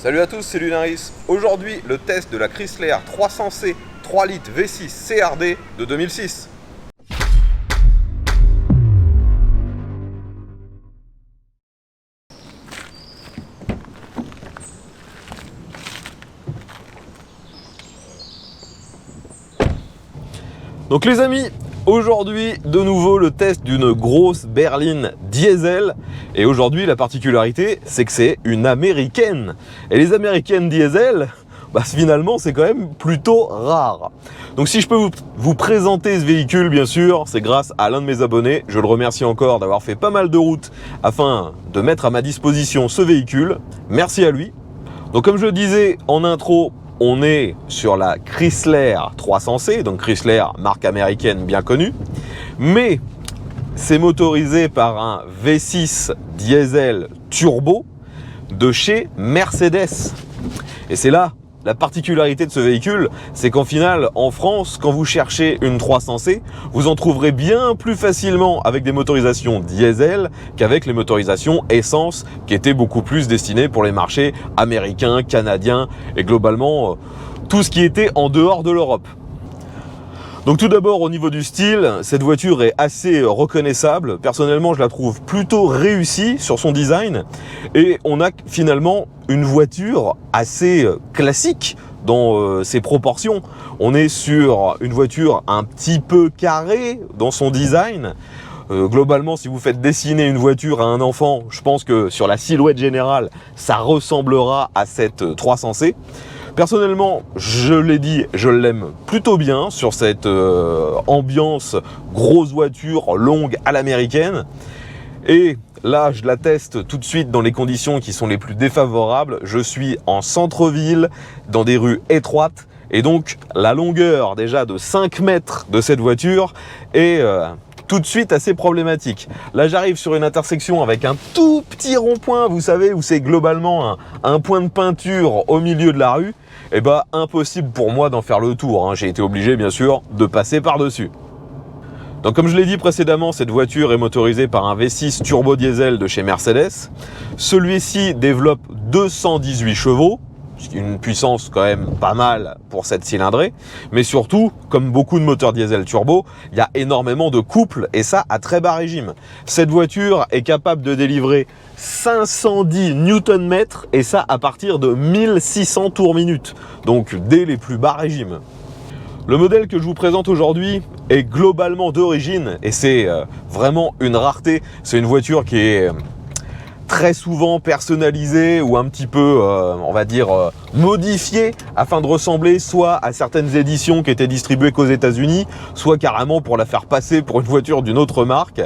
Salut à tous, c'est Lunaris. Aujourd'hui, le test de la Chrysler 300C 3 litres V6 CRD de 2006. Donc les amis, aujourd'hui de nouveau le test d'une grosse berline diesel. Et aujourd'hui la particularité c'est que c'est une américaine. Et les américaines diesel, finalement c'est quand même plutôt rare. Donc si je peux vous présenter ce véhicule, bien sûr, c'est grâce à l'un de mes abonnés. Je le remercie encore d'avoir fait pas mal de routes afin de mettre à ma disposition ce véhicule. Merci à lui. Donc comme je le disais en intro, on est sur la Chrysler 300C, donc Chrysler, marque américaine bien connue, mais c'est motorisé par un V6 diesel turbo de chez Mercedes. Et c'est là la particularité de ce véhicule, c'est qu'en final, en France, quand vous cherchez une 300C, vous en trouverez bien plus facilement avec des motorisations diesel qu'avec les motorisations essence qui étaient beaucoup plus destinées pour les marchés américains, canadiens et globalement tout ce qui était en dehors de l'Europe. Donc tout d'abord au niveau du style, cette voiture est assez reconnaissable. Personnellement, je la trouve plutôt réussie sur son design et on a finalement une voiture assez classique dans ses proportions. On est sur une voiture un petit peu carrée dans son design. Globalement, si vous faites dessiner une voiture à un enfant, je pense que sur la silhouette générale, ça ressemblera à cette 300C. Personnellement, je l'ai dit, je l'aime plutôt bien sur cette ambiance grosse voiture longue à l'américaine. Et là, je la teste tout de suite dans les conditions qui sont les plus défavorables. Je suis en centre-ville, dans des rues étroites. Et donc, la longueur déjà de 5 mètres de cette voiture est tout de suite assez problématique. Là, j'arrive sur une intersection avec un tout petit rond-point, vous savez, où c'est globalement un point de peinture au milieu de la rue. Et impossible pour moi d'en faire le tour, hein. J'ai été obligé, bien sûr, de passer par-dessus. Donc, comme je l'ai dit précédemment, cette voiture est motorisée par un V6 turbo diesel de chez Mercedes. Celui-ci développe 218 chevaux. Une puissance quand même pas mal pour cette cylindrée, mais surtout, comme beaucoup de moteurs diesel turbo, il y a énormément de couples et ça à très bas régime. Cette voiture est capable de délivrer 510 Nm et ça à partir de 1600 tours minute, donc dès les plus bas régimes. Le modèle que je vous présente aujourd'hui est globalement d'origine et c'est vraiment une rareté. C'est une voiture qui est très souvent personnalisé ou un petit peu, on va dire, modifié afin de ressembler soit à certaines éditions qui étaient distribuées qu'aux États-Unis, soit carrément pour la faire passer pour une voiture d'une autre marque.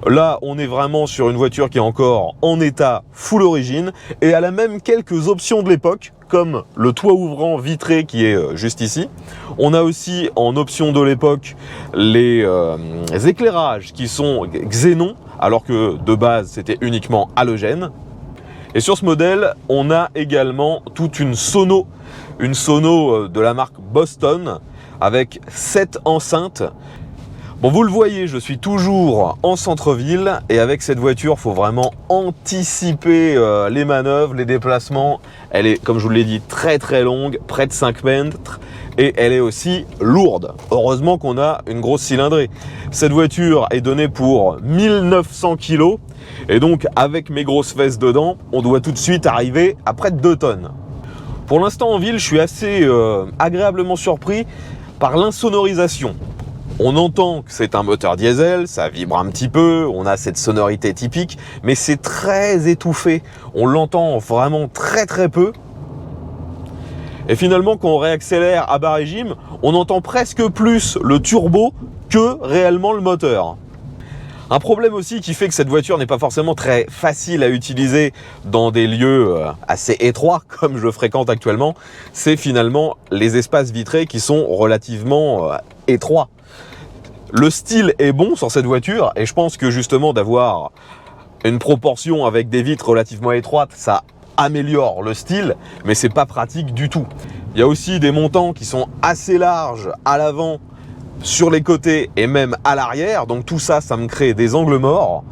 Là, on est vraiment sur une voiture qui est encore en état full origine et elle a même quelques options de l'époque, comme le toit ouvrant vitré qui est juste ici. On a aussi en option de l'époque les éclairages qui sont xénon, alors que de base c'était uniquement halogène. Et sur ce modèle, on a également toute une sono de la marque Boston avec 7 enceintes. Bon, vous le voyez, je suis toujours en centre-ville et avec cette voiture, il faut vraiment anticiper les manœuvres, les déplacements. Elle est, comme je vous l'ai dit, très très longue, près de 5 mètres et elle est aussi lourde. Heureusement qu'on a une grosse cylindrée. Cette voiture est donnée pour 1900 kg et donc avec mes grosses fesses dedans, on doit tout de suite arriver à près de 2 tonnes. Pour l'instant en ville, je suis assez agréablement surpris par l'insonorisation. On entend que c'est un moteur diesel, ça vibre un petit peu, on a cette sonorité typique, mais c'est très étouffé. On l'entend vraiment très très peu. Et finalement, quand on réaccélère à bas régime, on entend presque plus le turbo que réellement le moteur. Un problème aussi qui fait que cette voiture n'est pas forcément très facile à utiliser dans des lieux assez étroits, comme je fréquente actuellement, c'est finalement les espaces vitrés qui sont relativement étroits. Le style est bon sur cette voiture et je pense que justement d'avoir une proportion avec des vitres relativement étroites, ça améliore le style, mais c'est pas pratique du tout. Il y a aussi des montants qui sont assez larges à l'avant, sur les côtés et même à l'arrière, donc tout ça, ça me crée des angles morts.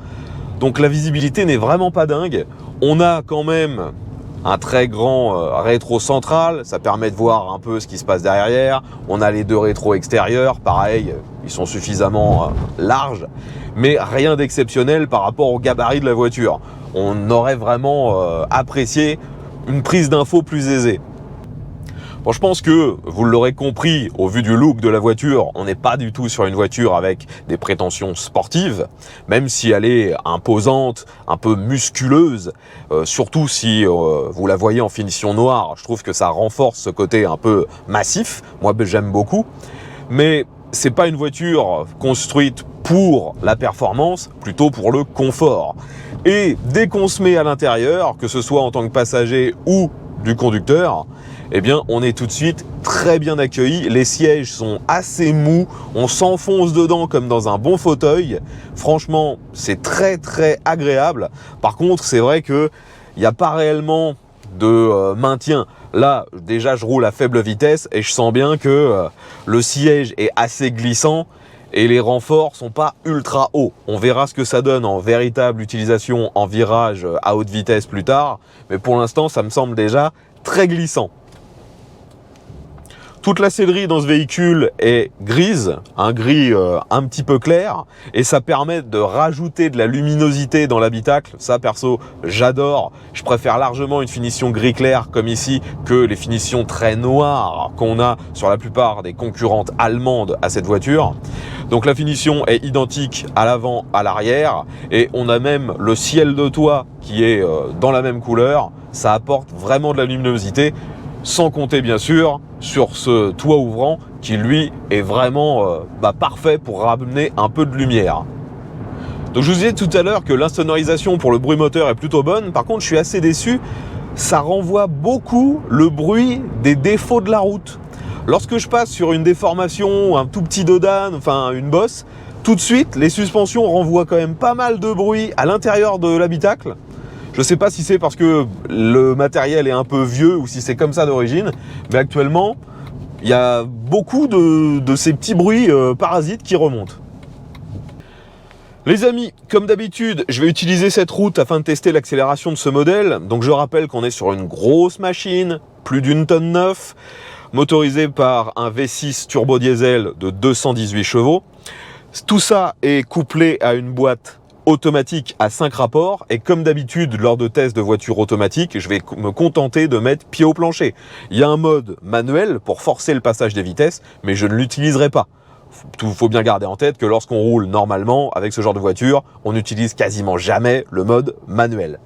Donc la visibilité n'est vraiment pas dingue. On a quand même un très grand rétro central, ça permet de voir un peu ce qui se passe derrière. On a les deux rétros extérieurs, pareil, ils sont suffisamment larges, mais rien d'exceptionnel par rapport au gabarit de la voiture. On aurait vraiment apprécié une prise d'info plus aisée. Bon, je pense que vous l'aurez compris au vu du look de la voiture, on n'est pas du tout sur une voiture avec des prétentions sportives, même si elle est imposante, un peu musculeuse, surtout si vous la voyez en finition noire, je trouve que ça renforce ce côté un peu massif, moi j'aime beaucoup, mais c'est pas une voiture construite pour la performance, plutôt pour le confort. Et dès qu'on se met à l'intérieur, que ce soit en tant que passager ou du conducteur, eh bien on est tout de suite très bien accueilli. Les sièges sont assez mous, on s'enfonce dedans comme dans un bon fauteuil. Franchement, c'est très très agréable. Par contre, c'est vrai que il n'y a pas réellement de maintien. Là, déjà, je roule à faible vitesse et je sens bien que le siège est assez glissant et les renforts sont pas ultra hauts. On verra ce que ça donne en véritable utilisation en virage à haute vitesse plus tard, mais pour l'instant, ça me semble déjà très glissant. Toute la sellerie dans ce véhicule est grise, un gris un petit peu clair, et ça permet de rajouter de la luminosité dans l'habitacle. Ça, perso, j'adore. Je préfère largement une finition gris clair comme ici que les finitions très noires qu'on a sur la plupart des concurrentes allemandes à cette voiture. Donc la finition est identique à l'avant, à l'arrière, et on a même le ciel de toit qui est dans la même couleur. Ça apporte vraiment de la luminosité, sans compter bien sûr sur ce toit ouvrant qui lui est vraiment parfait pour ramener un peu de lumière. Donc je vous disais tout à l'heure que l'insonorisation pour le bruit moteur est plutôt bonne. Par contre, je suis assez déçu, ça renvoie beaucoup le bruit des défauts de la route. Lorsque je passe sur une déformation, un tout petit dodane, enfin une bosse, tout de suite les suspensions renvoient quand même pas mal de bruit à l'intérieur de l'habitacle. Je ne sais pas si c'est parce que le matériel est un peu vieux ou si c'est comme ça d'origine, mais actuellement, il y a beaucoup de ces petits bruits parasites qui remontent. Les amis, comme d'habitude, je vais utiliser cette route afin de tester l'accélération de ce modèle. Donc je rappelle qu'on est sur une grosse machine, plus d'1,9 tonne, motorisée par un V6 turbo diesel de 218 chevaux. Tout ça est couplé à une boîte automatique à 5 rapports, et comme d'habitude lors de tests de voitures automatiques, je vais me contenter de mettre pied au plancher. Il y a un mode manuel pour forcer le passage des vitesses, mais je ne l'utiliserai pas. Il faut bien garder en tête que lorsqu'on roule normalement avec ce genre de voiture, on n'utilise quasiment jamais le mode manuel.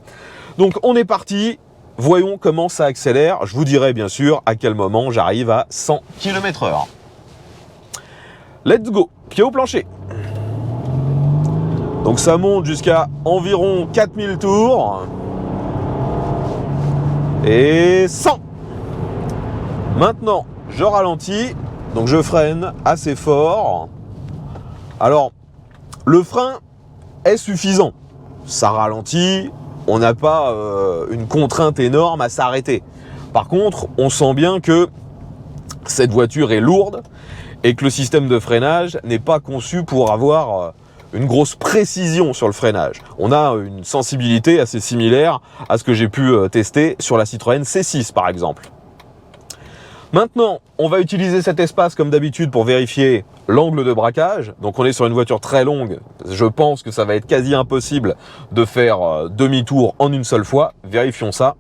Donc on est parti, voyons comment ça accélère. Je vous dirai bien sûr à quel moment j'arrive à 100 km/h. Let's go, pied au plancher. Donc ça monte jusqu'à environ 4000 tours. Et 100. Maintenant, je ralentis. Donc je freine assez fort. Alors, le frein est suffisant. Ça ralentit. On n'a pas une contrainte énorme à s'arrêter. Par contre, on sent bien que cette voiture est lourde et que le système de freinage n'est pas conçu pour avoir une grosse précision sur le freinage. On a une sensibilité assez similaire à ce que j'ai pu tester sur la Citroën C6 par exemple. Maintenant, on va utiliser cet espace comme d'habitude pour vérifier l'angle de braquage. Donc on est sur une voiture très longue, je pense que ça va être quasi impossible de faire demi-tour en une seule fois. Vérifions ça.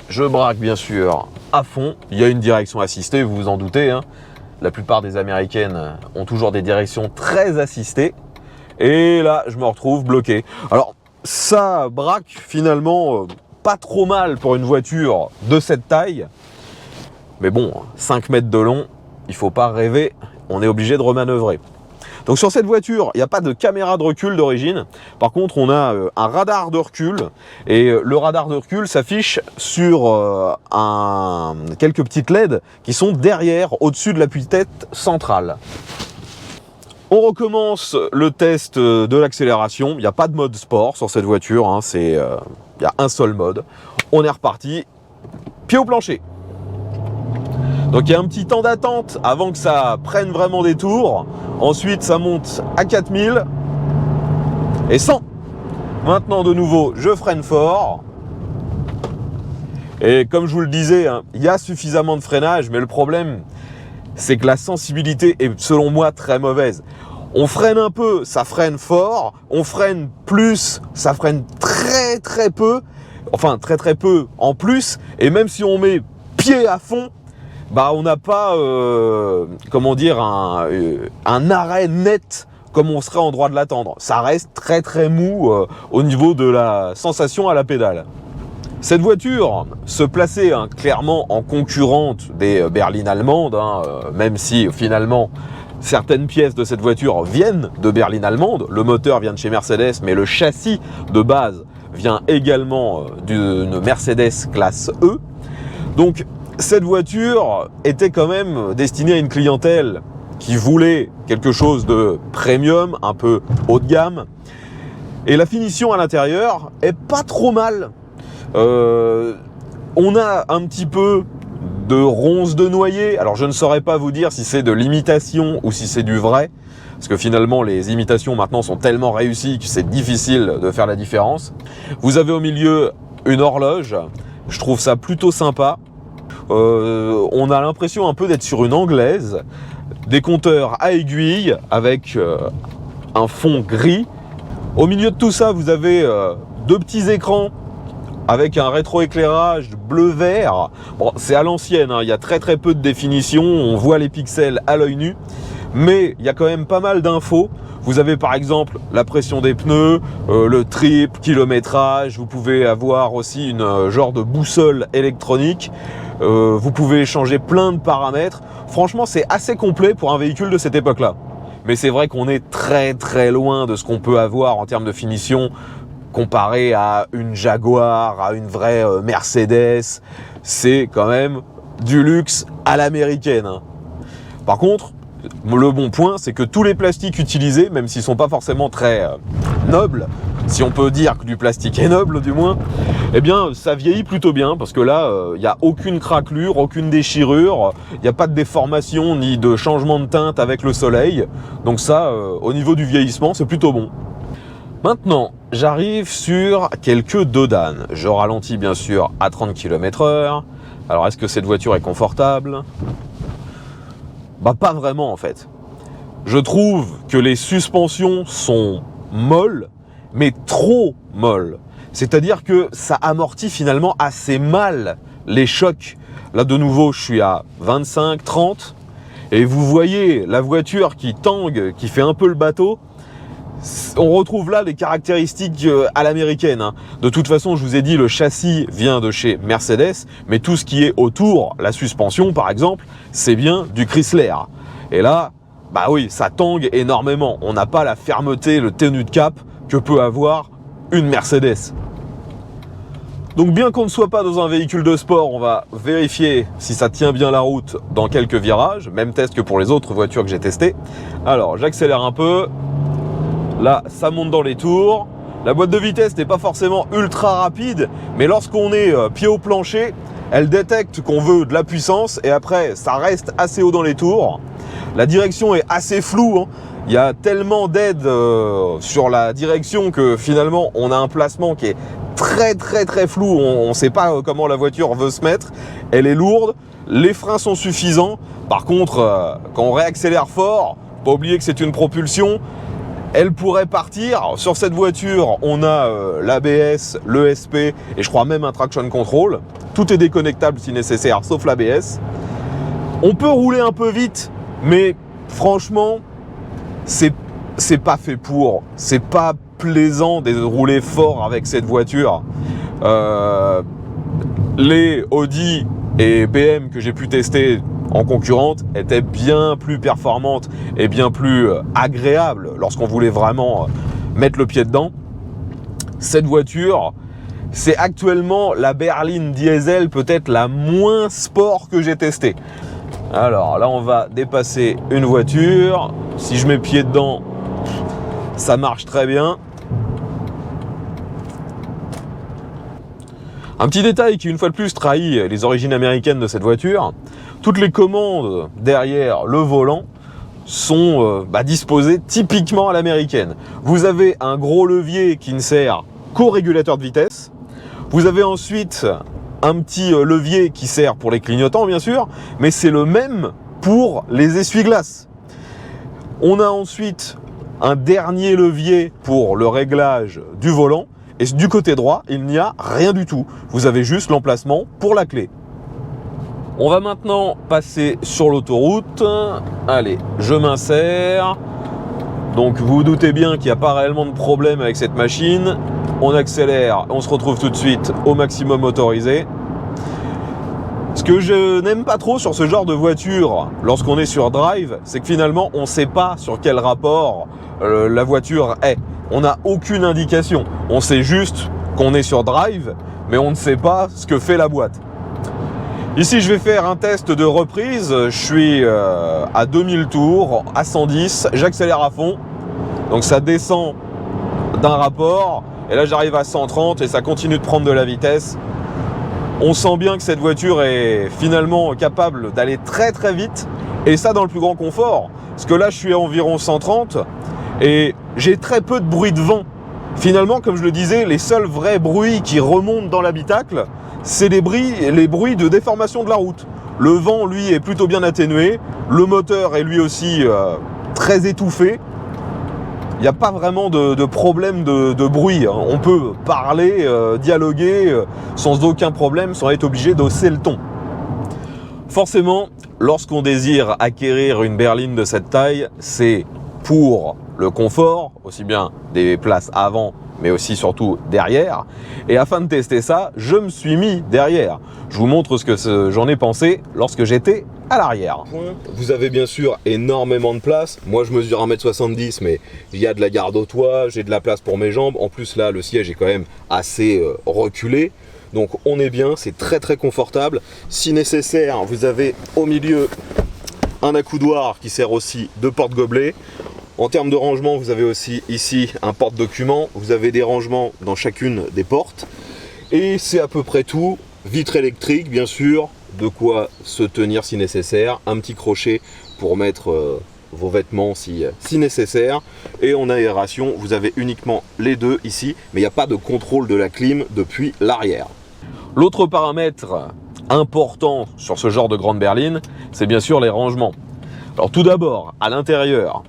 Je braque bien sûr à fond, il y a une direction assistée, vous vous en doutez, hein. La plupart des américaines ont toujours des directions très assistées. Et là, je me retrouve bloqué. Alors, ça braque finalement pas trop mal pour une voiture de cette taille. Mais bon, 5 mètres de long, il faut pas rêver, on est obligé de remanœuvrer. Donc sur cette voiture, il n'y a pas de caméra de recul d'origine. Par contre, on a un radar de recul. Et le radar de recul s'affiche sur quelques petites LED qui sont derrière, au-dessus de l'appui-tête centrale. On recommence le test de l'accélération. Il n'y a pas de mode sport sur cette voiture, hein. Il y a un seul mode. On est reparti. Pied au plancher. Donc il y a un petit temps d'attente avant que ça prenne vraiment des tours. Ensuite ça monte à 4000 et 100. Maintenant de nouveau je freine fort. Et comme je vous le disais, hein, il y a suffisamment de freinage, mais le problème, c'est que la sensibilité est selon moi très mauvaise. On freine un peu, ça freine fort. On freine plus, ça freine très très peu. Enfin, très très peu en plus. Et même si on met pied à fond, bah on n'a pas, comment dire, un arrêt net comme on serait en droit de l'attendre. Ça reste très très mou au niveau de la sensation à la pédale. Cette voiture se plaçait clairement en concurrente des berlines allemandes, même si finalement certaines pièces de cette voiture viennent de berlines allemandes. Le moteur vient de chez Mercedes, mais le châssis de base vient également d'une Mercedes classe E. Donc cette voiture était quand même destinée à une clientèle qui voulait quelque chose de premium, un peu haut de gamme. Et la finition à l'intérieur est pas trop mal. On a un petit peu de ronces de noyer. Alors je ne saurais pas vous dire si c'est de l'imitation ou si c'est du vrai, parce que finalement les imitations maintenant sont tellement réussies que c'est difficile de faire la différence. Vous avez au milieu une horloge, je trouve ça plutôt sympa. On a l'impression un peu d'être sur une anglaise, des compteurs à aiguille avec un fond gris. Au milieu de tout ça, vous avez deux petits écrans avec un rétroéclairage bleu-vert. Bon, c'est à l'ancienne, hein, il y a très très peu de définition, on voit les pixels à l'œil nu, mais il y a quand même pas mal d'infos. Vous avez par exemple la pression des pneus, le trip, kilométrage, vous pouvez avoir aussi une genre de boussole électronique, vous pouvez changer plein de paramètres. Franchement, c'est assez complet pour un véhicule de cette époque-là. Mais c'est vrai qu'on est très très loin de ce qu'on peut avoir en termes de finition comparé à une Jaguar, à une vraie Mercedes. C'est quand même du luxe à l'américaine. Par contre, le bon point, c'est que tous les plastiques utilisés, même s'ils ne sont pas forcément très nobles, si on peut dire que du plastique est noble du moins, eh bien ça vieillit plutôt bien, parce que là, il n'y a aucune craquelure, aucune déchirure, il n'y a pas de déformation ni de changement de teinte avec le soleil. Donc ça, au niveau du vieillissement, c'est plutôt bon. Maintenant, j'arrive sur quelques dodanes. Je ralentis bien sûr à 30 km/h. Alors, est-ce que cette voiture est confortable ? Bah, pas vraiment en fait. Je trouve que les suspensions sont molles, mais trop molles. C'est-à-dire que ça amortit finalement assez mal les chocs. Là, de nouveau, je suis à 25, 30. Et vous voyez la voiture qui tangue, qui fait un peu le bateau. On retrouve là les caractéristiques à l'américaine. De toute façon, je vous ai dit, le châssis vient de chez Mercedes, mais tout ce qui est autour, la suspension par exemple, c'est bien du Chrysler. Et là, bah oui, ça tangue énormément. On n'a pas la fermeté, le tenue de cap que peut avoir une Mercedes. Donc bien qu'on ne soit pas dans un véhicule de sport, on va vérifier si ça tient bien la route dans quelques virages. Même test que pour les autres voitures que j'ai testées. Alors, j'accélère un peu. Là, ça monte dans les tours. La boîte de vitesse n'est pas forcément ultra rapide, mais lorsqu'on est pied au plancher, elle détecte qu'on veut de la puissance et après, ça reste assez haut dans les tours. La direction est assez floue, hein. Il y a tellement d'aide sur la direction que finalement, on a un placement qui est très très très flou. On ne sait pas comment la voiture veut se mettre. Elle est lourde, les freins sont suffisants. Par contre, quand on réaccélère fort, pas oublier que c'est une propulsion. Elle pourrait partir. Alors, sur cette voiture, on a l'ABS, l'ESP et je crois même un traction control. Tout est déconnectable si nécessaire, sauf l'ABS. On peut rouler un peu vite, mais franchement, c'est pas fait pour. C'est pas plaisant de rouler fort avec cette voiture. Les Audi et BM que j'ai pu tester en concurrente étaient bien plus performantes et bien plus agréables lorsqu'on voulait vraiment mettre le pied dedans. Cette voiture, c'est actuellement la berline diesel peut-être la moins sport que j'ai testée. Alors là, on va dépasser une voiture. Si je mets pied dedans, ça marche très bien. Un petit détail qui, une fois de plus, trahit les origines américaines de cette voiture. Toutes les commandes derrière le volant sont disposées typiquement à l'américaine. Vous avez un gros levier qui ne sert qu'au régulateur de vitesse. Vous avez ensuite un petit levier qui sert pour les clignotants bien sûr, mais c'est le même pour les essuie-glaces. On a ensuite un dernier levier pour le réglage du volant, et du côté droit, il n'y a rien du tout. Vous avez juste l'emplacement pour la clé. On va maintenant passer sur l'autoroute. Allez, je m'insère. Donc vous vous doutez bien qu'il n'y a pas réellement de problème avec cette machine. On accélère, on se retrouve tout de suite au maximum autorisé. Ce que je n'aime pas trop sur ce genre de voiture, lorsqu'on est sur drive, c'est que finalement on ne sait pas sur quel rapport la voiture est. On n'a aucune indication. On sait juste qu'on est sur drive, mais on ne sait pas ce que fait la boîte. Ici, je vais faire un test de reprise. Je suis à 2000 tours, à 110. J'accélère à fond. Donc ça descend d'un rapport. Et là, j'arrive à 130 et ça continue de prendre de la vitesse. On sent bien que cette voiture est finalement capable d'aller très très vite. Et ça dans le plus grand confort. Parce que là, je suis à environ 130 et j'ai très peu de bruit de vent. Finalement, comme je le disais, les seuls vrais bruits qui remontent dans l'habitacle, c'est les bruits de déformation de la route. Le vent, lui, est plutôt bien atténué. Le moteur est lui aussi très étouffé. Il n'y a pas vraiment de problème de bruit. On peut parler, dialoguer sans aucun problème, sans être obligé d'hausser le ton. Forcément, lorsqu'on désire acquérir une berline de cette taille, c'est pour le confort, aussi bien des places avant, mais aussi surtout derrière. Et afin de tester ça, je me suis mis derrière. Je vous montre ce que j'en ai pensé lorsque j'étais à l'arrière. Vous avez bien sûr énormément de place. Moi, je mesure 1m70, mais il y a de la garde au toit, j'ai de la place pour mes jambes. En plus, là, le siège est quand même assez reculé. Donc, on est bien, c'est très très confortable. Si nécessaire, vous avez au milieu un accoudoir qui sert aussi de porte-gobelet. En termes de rangement, vous avez aussi ici un porte-document. Vous avez des rangements dans chacune des portes. Et c'est à peu près tout. Vitre électrique, bien sûr. De quoi se tenir si nécessaire. Un petit crochet pour mettre vos vêtements si nécessaire. Et en aération, vous avez uniquement les deux ici. Mais il n'y a pas de contrôle de la clim depuis l'arrière. L'autre paramètre important sur ce genre de grande berline, c'est bien sûr les rangements. Alors tout d'abord, à l'intérieur,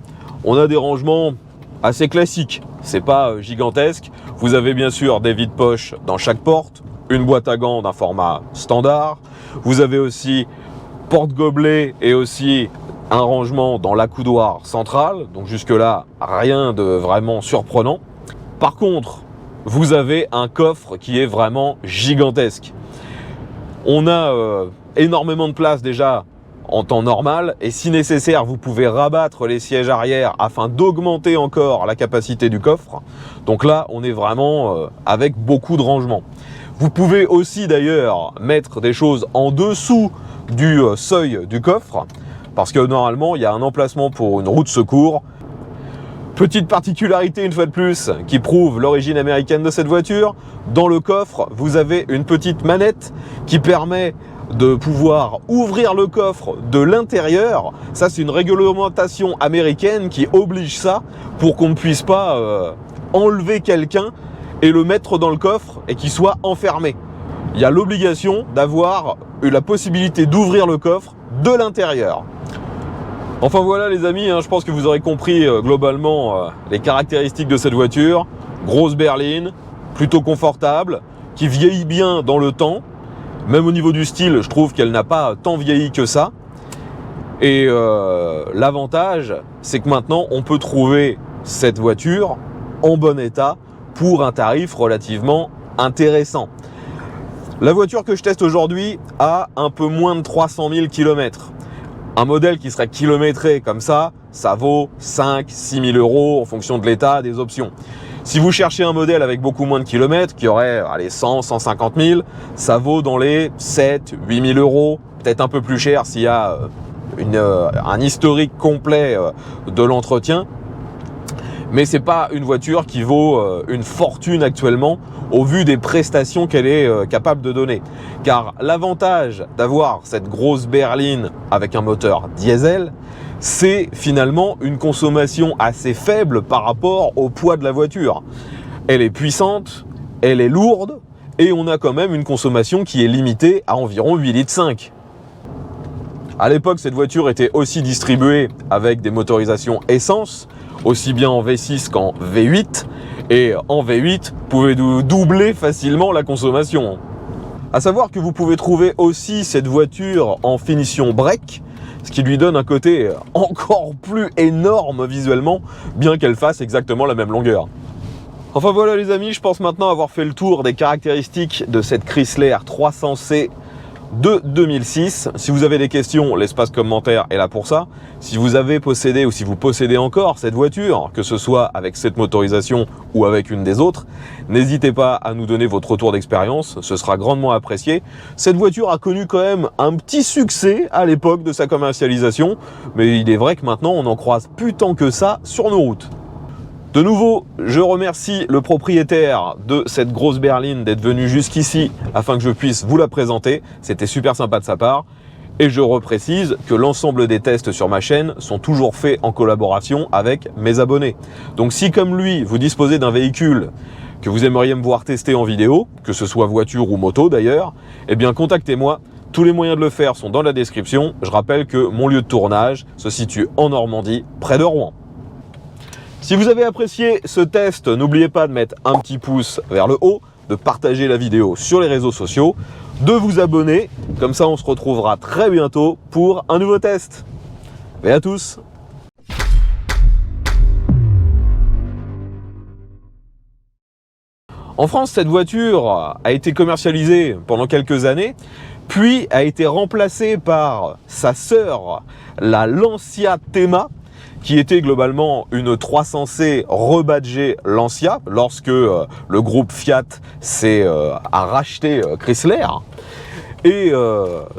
on a des rangements assez classiques, c'est pas gigantesque. Vous avez bien sûr des vides-poches dans chaque porte, une boîte à gants d'un format standard. Vous avez aussi porte-gobelet et aussi un rangement dans l'accoudoir central. Donc jusque là, rien de vraiment surprenant. Par contre, vous avez un coffre qui est vraiment gigantesque. On a énormément de place déjà en temps normal, et si nécessaire, vous pouvez rabattre les sièges arrière afin d'augmenter encore la capacité du coffre. Donc là, on est vraiment avec beaucoup de rangement. Vous pouvez aussi d'ailleurs mettre des choses en dessous du seuil du coffre, parce que normalement, il y a un emplacement pour une roue de secours. Petite particularité une fois de plus qui prouve l'origine américaine de cette voiture, dans le coffre, vous avez une petite manette qui permet de pouvoir ouvrir le coffre de l'intérieur. Ça, c'est une réglementation américaine qui oblige ça pour qu'on ne puisse pas enlever quelqu'un et le mettre dans le coffre et qu'il soit enfermé. Il y a l'obligation d'avoir la possibilité d'ouvrir le coffre de l'intérieur. Enfin voilà les amis, je pense que vous aurez compris globalement les caractéristiques de cette voiture. Grosse berline, plutôt confortable, qui vieillit bien dans le temps. Même au niveau du style, je trouve qu'elle n'a pas tant vieilli que ça. Et l'avantage, c'est que maintenant, on peut trouver cette voiture en bon état pour un tarif relativement intéressant. La voiture que je teste aujourd'hui a un peu moins de 300 000 km. Un modèle qui serait kilométré comme ça vaut 5-6 000 euros en fonction de l'état, des options. Si vous cherchez un modèle avec beaucoup moins de kilomètres, qui aurait 100-150 000, ça vaut dans les 7-8 000 euros, peut-être un peu plus cher s'il y a un historique complet de l'entretien. Mais c'est pas une voiture qui vaut une fortune actuellement au vu des prestations qu'elle est capable de donner. Car l'avantage d'avoir cette grosse berline avec un moteur diesel, c'est finalement une consommation assez faible par rapport au poids de la voiture. Elle est puissante, elle est lourde, et on a quand même une consommation qui est limitée à environ 8,5 litres. À l'époque, cette voiture était aussi distribuée avec des motorisations essence, aussi bien en V6 qu'en V8, et en V8, vous pouvez doubler facilement la consommation. À savoir que vous pouvez trouver aussi cette voiture en finition break, ce qui lui donne un côté encore plus énorme visuellement, bien qu'elle fasse exactement la même longueur. Enfin voilà les amis, je pense maintenant avoir fait le tour des caractéristiques de cette Chrysler 300C de 2006. Si vous avez des questions, l'espace commentaire est là pour ça. Si vous avez possédé ou si vous possédez encore cette voiture, que ce soit avec cette motorisation ou avec une des autres, n'hésitez pas à nous donner votre retour d'expérience, ce sera grandement apprécié. Cette voiture a connu quand même un petit succès à l'époque de sa commercialisation, mais il est vrai que maintenant on en croise plus tant que ça sur nos routes. De nouveau, je remercie le propriétaire de cette grosse berline d'être venu jusqu'ici afin que je puisse vous la présenter. C'était super sympa de sa part. Et je reprécise que l'ensemble des tests sur ma chaîne sont toujours faits en collaboration avec mes abonnés. Donc si comme lui, vous disposez d'un véhicule que vous aimeriez me voir tester en vidéo, que ce soit voiture ou moto d'ailleurs, eh bien contactez-moi. Tous les moyens de le faire sont dans la description. Je rappelle que mon lieu de tournage se situe en Normandie, près de Rouen. Si vous avez apprécié ce test, n'oubliez pas de mettre un petit pouce vers le haut, de partager la vidéo sur les réseaux sociaux, de vous abonner, comme ça on se retrouvera très bientôt pour un nouveau test. Et à tous! En France, cette voiture a été commercialisée pendant quelques années, puis a été remplacée par sa sœur, la Lancia Thema, qui était globalement une 300C rebadgée Lancia, lorsque le groupe Fiat a racheté Chrysler. Et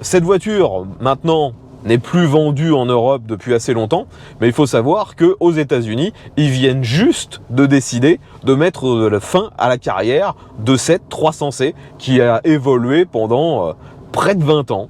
cette voiture, maintenant, n'est plus vendue en Europe depuis assez longtemps, mais il faut savoir qu'aux États-Unis, ils viennent juste de décider de mettre fin à la carrière de cette 300C qui a évolué pendant près de 20 ans.